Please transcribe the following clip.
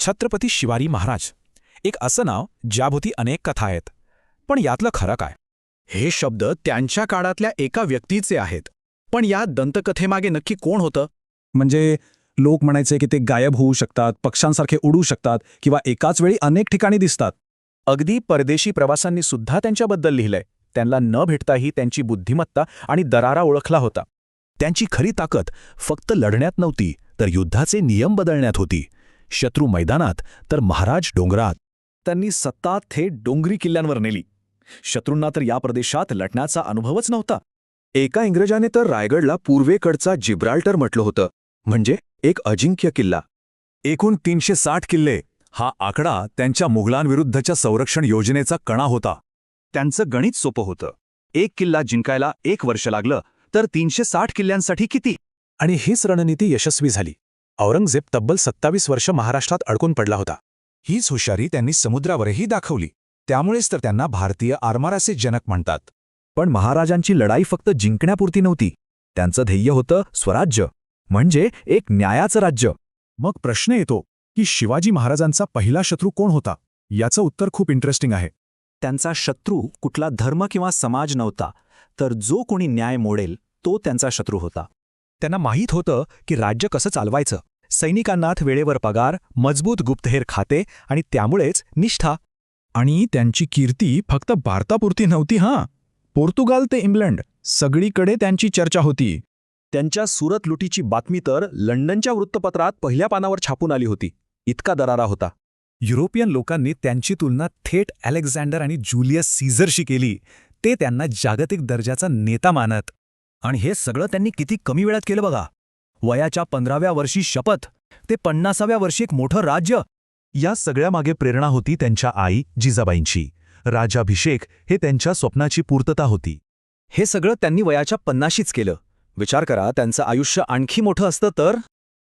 छत्रपती शिवाजी महाराज, एक असं नाव ज्याभोवती अनेक कथा आहेत. पण यातलं खरं काय? हे शब्द त्यांच्या काळातल्या एका व्यक्तीचे आहेत. पण या दंतकथेमागे नक्की कोण होतं? म्हणजे लोक म्हणायचे की ते गायब होऊ शकतात, पक्ष्यांसारखे उडू शकतात किंवा एकाच वेळी अनेक ठिकाणी दिसतात. अगदी परदेशी प्रवासांनी सुद्धा त्यांच्याबद्दल लिहिलंय. त्यांना न भेटताही त्यांची बुद्धिमत्ता आणि दरारा ओळखला होता. त्यांची खरी ताकद फक्त लढण्यात नव्हती, तर युद्धाचे नियम बदलण्यात होती. शत्रू मैदानात तर महाराज डोंगरात. त्यांनी सत्ता थेट डोंगरी किल्ल्यांवर नेली. शत्रूंना तर या प्रदेशात लढण्याचा अनुभवच नव्हता. एका इंग्रजाने तर रायगडला पूर्वेकडचा जिब्राल्टर म्हटलं होतं, म्हणजे एक अजिंक्य किल्ला. एकूण 360 किल्ले हा आकडा त्यांच्या मुघलांविरुद्धच्या संरक्षण योजनेचा कणा होता. त्यांचं गणित सोपं होतं. एक किल्ला जिंकायला 1 वर्ष लागलं तर 360 किल्ल्यांसाठी किती? आणि हीच रणनीती यशस्वी झाली. औरंगजेब तब्बल 27 वर्ष महाराष्ट्रात अडकून पडला होता. हीच हुशारी त्यांनी समुद्रावरही दाखवली. त्यामुळेच तर त्यांना भारतीय आरमाराचे जनक म्हणतात. पण महाराजांची लढाई फक्त जिंकण्यापुरती नव्हती. त्यांचं ध्येय होतं स्वराज्य, म्हणजे एक न्यायाचं राज्य. मग प्रश्न येतो की शिवाजी महाराजांचा पहिला शत्रू कोण होता? याचं उत्तर खूप इंटरेस्टिंग आहे. त्यांचा शत्रू कुठला धर्म किंवा समाज नव्हता, तर जो कोणी न्याय मोडेल तो त्यांचा शत्रू होता. त्यांना माहीत होतं की राज्य कसं चालवायचं. सैनिकांना वेळेवर पगार, मजबूत गुप्तहेर खाते आणि त्यामुळेच निष्ठा. आणि त्यांची कीर्ती फक्त भारतापुरती नव्हती हां. पोर्तुगाल ते इंग्लंड सगळीकडे त्यांची चर्चा होती. त्यांच्या सुरत लुटीची बातमी तर लंडनच्या वृत्तपत्रात पहिल्या पानावर छापून आली होती. इतका दरारा होता. युरोपियन लोकांनी त्यांची तुलना थेट अलेक्झांडर आणि जुलियस सीझरशी केली. ते त्यांना जागतिक दर्जाचा नेता मानत. आणि हे सगळं त्यांनी किती कमी वेळात केलं बघा. वयाच्या 15व्या वर्षी शपथ, ते 50व्या वर्षी एक मोठं राज्य. या सगळ्यामागे प्रेरणा होती त्यांच्या आई जिजाबाईंची. राजाभिषेक हे त्यांच्या स्वप्नाची पूर्तता होती. हे सगळं त्यांनी वयाच्या 50शीच केलं. विचार करा, त्यांचं आयुष्य आणखी मोठं असतं तर